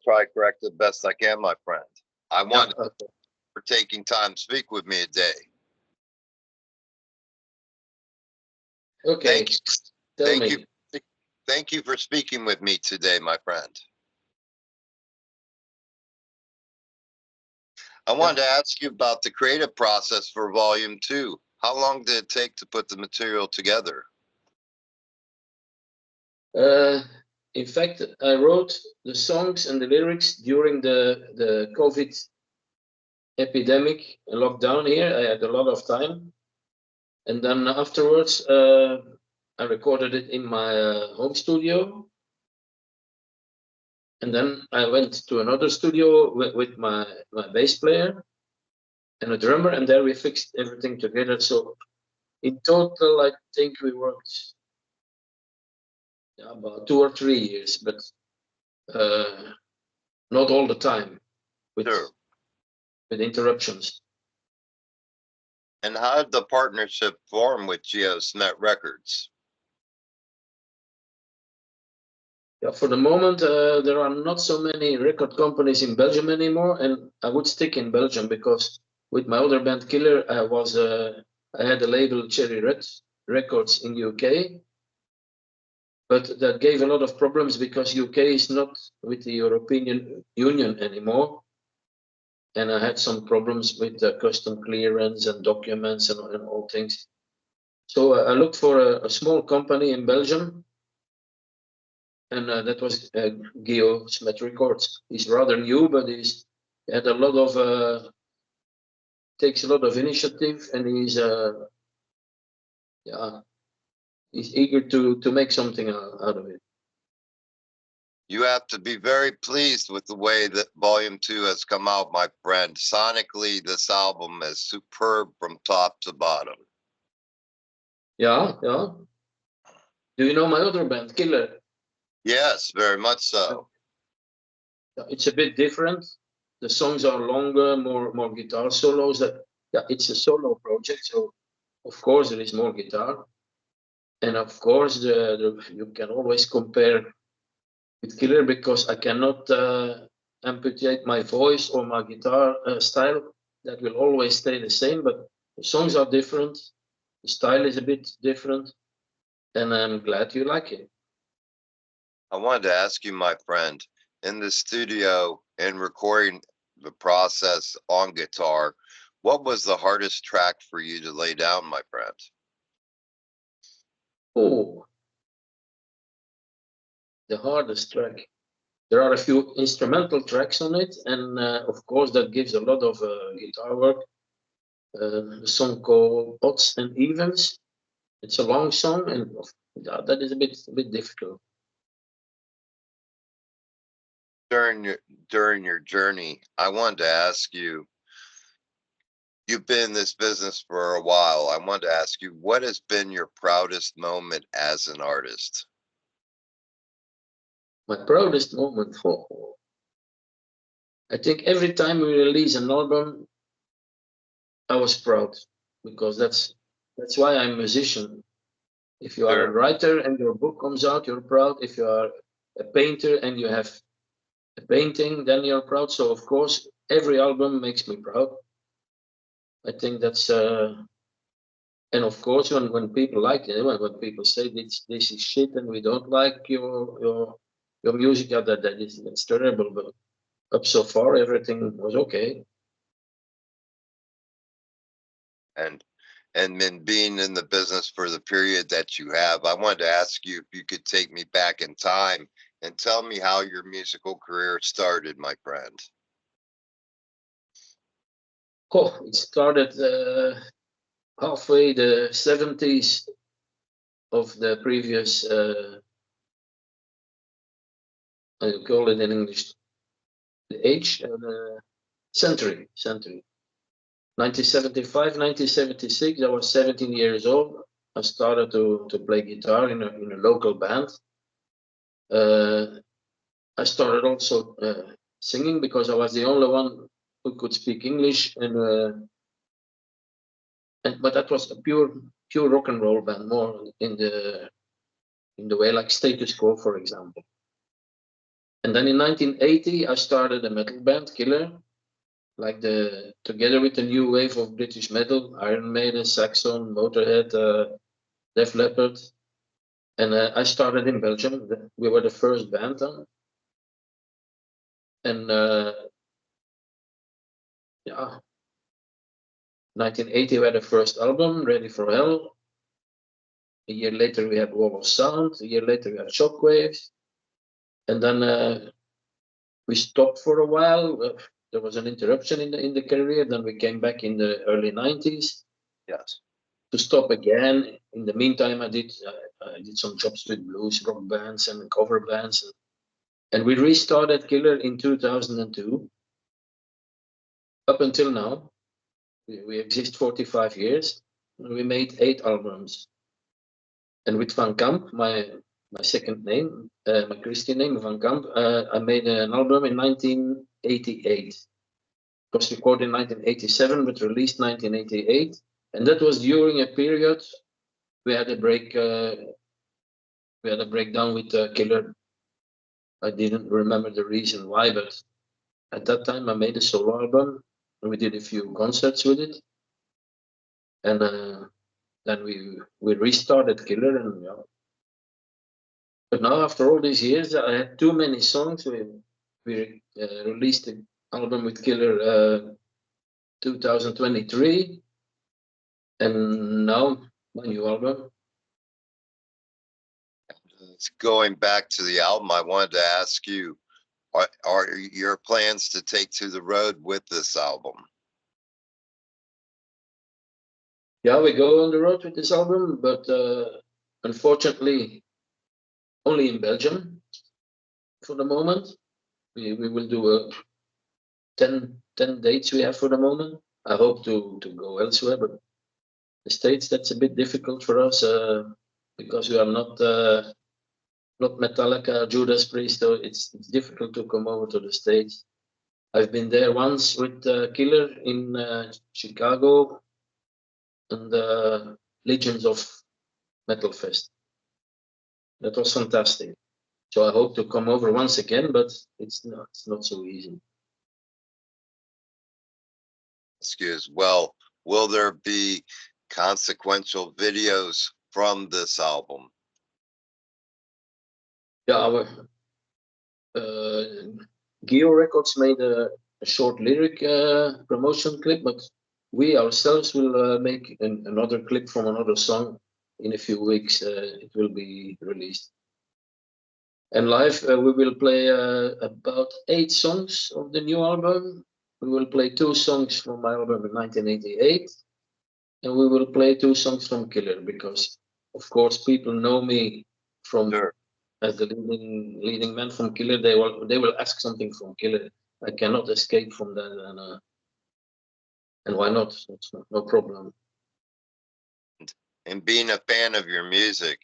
try to correct it best I can, my friend. I want Yeah, okay. for taking time to speak with me today. Okay, Thank you. tell Thank me. you. Thank you for speaking with me today, my friend. I wanted to ask you about the creative process for Volume 2. How long did it take to put the material together? In fact, I wrote the songs and the lyrics during the COVID epidemic lockdown here. I had a lot of time. And then afterwards, I recorded it in my home studio. And then I went to another studio with my bass player and a drummer, and there we fixed everything together. So in total, I think we worked about 2 or 3 years, but not all the time with Sure. with interruptions. And how did the partnership form with Geosmet Records? Yeah, for the moment, there are not so many record companies in Belgium anymore, and I would stick in Belgium because with my other band Killer, I had a label Cherry Red Records in UK, but that gave a lot of problems because UK is not with the European Union anymore, and I had some problems with custom clearance and documents and all things. So I looked for a small company in Belgium, and that was Geosmet Records. He's rather new, but he's had a lot of takes a lot of initiative, and yeah, he's eager to make something out of it. You have to be very pleased with the way that Volume 2 has come out, my friend. Sonically, this album is superb from top to bottom. Yeah, yeah. Do you know my other band, Killer? Yes, very much so. It's a bit different. The songs are longer, more guitar solos. Yeah, it's a solo project, so of course there is more guitar, and of course you can always compare with Killer because I cannot amputate my voice or my guitar style. That will always stay the same, but the songs are different. The style is a bit different, and I'm glad you like it. I wanted to ask you, my friend, in the studio and recording the process on guitar, what was the hardest track for you to lay down, my friend? Oh, the hardest track. There are a few instrumental tracks on it, and of course that gives a lot of guitar work. A song called Odds and Evens. It's a long song, and that is a bit difficult. During your journey, I wanted to ask you, you've been in this business for a while. I wanted to ask you, what has been your proudest moment as an artist? My proudest moment. Oh, I think every time we release an album, I was proud because that's why I'm a musician. If you are a Sure. writer and your book comes out, you're proud. If you are a painter and you have a painting, then you're proud. So of course, every album makes me proud. I think that's and of course when people like it, when people say this is shit and we don't like your music, yeah, that's terrible. But up so far, everything was okay. And then being in the business for the period that you have, I wanted to ask you if you could take me back in time and tell me how your musical career started, my friend. Oh, it started halfway the 70s of the previous, I call it in English, the age, century. 1975, 1976, I was 17 years old. I started to play guitar in a local band. I started also singing because I was the only one who could speak English, but that was a pure rock and roll band, more in the way like Status Quo, for example. And then in 1980, I started a metal band, Killer, like together with the new wave of British metal, Iron Maiden, Saxon, Motorhead, Def Leppard. And I started in Belgium. We were the first band then. And yeah, 1980 we had the first album, Ready for Hell. A year later we had Wall of Sound. A year later we had Shockwaves. And then we stopped for a while. There was an interruption in the career. Then we came back in the early 90s. Yes. To stop again. In the meantime, I did some jobs with blues rock bands and cover bands, and we restarted Killer in 2002. Up until now, we exist 45 years. And we made 8 albums, and with Van Kamp, my second name, my Christian name, Van Kamp, I made an album in 1988. It was recorded in 1987, but released 1988, and that was during a period we had a break. We had a breakdown with Killer. I didn't remember the reason why, but at that time I made a solo album and we did a few concerts with it. And then we restarted Killer, and yeah. But now after all these years, I had too many songs. We released the album with Killer 2023, and now my new album. Going back to the album, I wanted to ask you, are your plans to take to the road with this album? Yeah, we go on the road with this album, but unfortunately, only in Belgium for the moment. We will do 10 dates we have for the moment. I hope to go elsewhere, but the States, that's a bit difficult for us because we are not Metallica, Judas Priest, so it's difficult to come over to the States. I've been there once with Killer in Chicago and Legions of Metal Fest. That was fantastic. So I hope to come over once again, but it's not so easy. Excuse. Well, will there be consequential videos from this album? Yeah, our Geo Records made a short lyric promotion clip, but we ourselves will make another clip from another song in a few weeks. It will be released. And live, we will play about 8 songs of the new album. We will play 2 songs from my album in 1988, and we will play 2 songs from Killer because, of course, people know me from. Sure. As the leading man from Killer. They will ask something from Killer. I cannot escape from that, and why not? It's no problem. And being a fan of your music,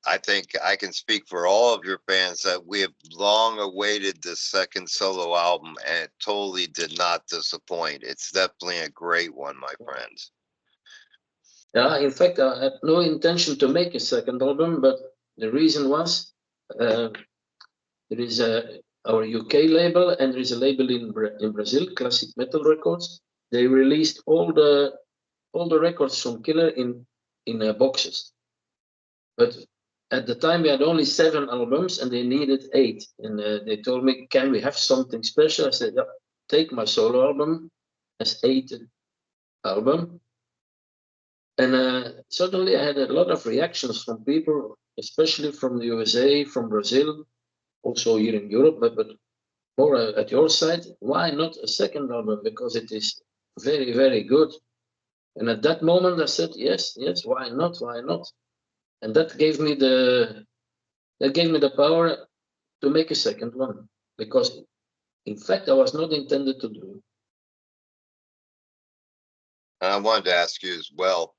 I think I can speak for all of your fans that we have long awaited this second solo album, and it totally did not disappoint. It's definitely a great one, my friends. Yeah, in fact, I had no intention to make a second album, but the reason was there is our UK label and there is a label in Brazil, Classic Metal Records. They released all the records from Killer in boxes, but at the time we had only 7 albums and they needed 8, and they told me, can we have something special? I said, yeah, take my solo album as 8th album. And suddenly I had a lot of reactions from people, especially from the USA, from Brazil, also here in Europe, but more at your side. Why not a second album? Because it is very, very good. And at that moment I said, yes, why not? Why not? And that gave me the power to make a second one, because in fact I was not intended to do. And I wanted to ask you as well,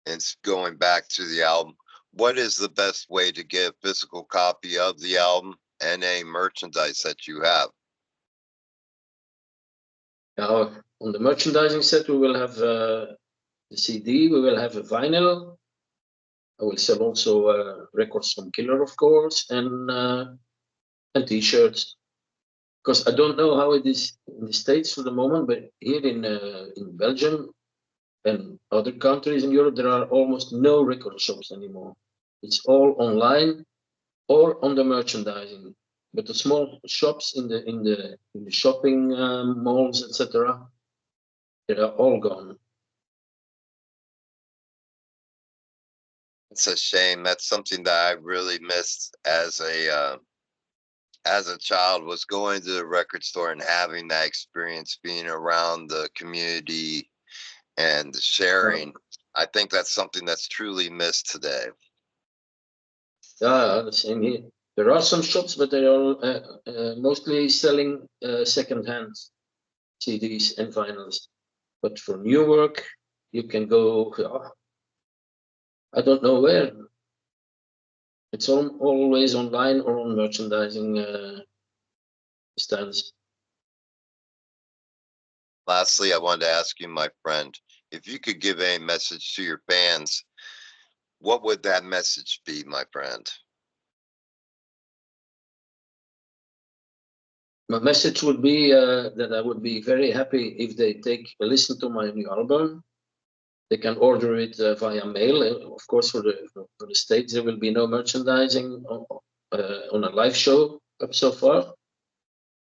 and going back to the album, what is the best way to get a physical copy of the album and any merchandise that you have? Now, on the merchandising set, we will have the CD, we will have a vinyl. I will sell also records from Killer, of course, and t-shirts. because I don't know how it is in the States for the moment, but here in Belgium and other countries in Europe, there are almost no record shops anymore. It's all online or on the merchandising. But the small shops in the shopping malls, etc., they are all gone. It's a shame. That's something that I really missed as a child, was going to the record store and having that experience, being around the community and sharing. I think that's something that's truly missed today. Yeah, the same here. There are some shops, but they are mostly selling second-hand CDs and vinyls. But for new work, you can go, I don't know where. It's always online or on merchandising stands. Lastly, I wanted to ask you, my friend, if you could give a message to your fans, what would that message be, my friend? My message would be that I would be very happy if they take a listen to my new album. They can order it via mail. Of course, for the States, there will be no merchandising on a live show up so far.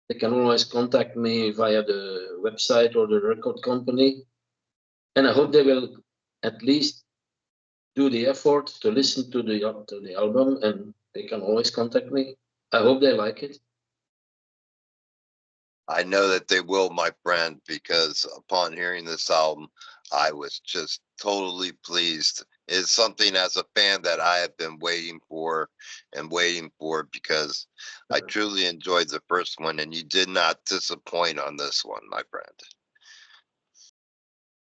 They can always contact me via the website or the record company. And I hope they will at least do the effort to listen to the album, and they can always contact me. I hope they like it. I know that they will, my friend, because upon hearing this album, I was just totally pleased. It's something as a fan that I have been waiting for and waiting for, because I truly enjoyed the first one, and you did not disappoint on this one, my friend.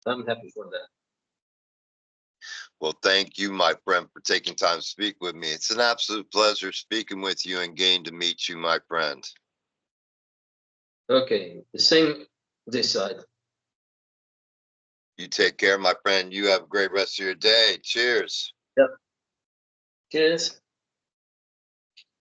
I'm happy for that. Well, thank you, my friend, for taking time to speak with me. It's an absolute pleasure speaking with you and getting to meet you, my friend. Okay, the same this side. You take care, my friend. You have a great rest of your day. Cheers. Yep. Cheers.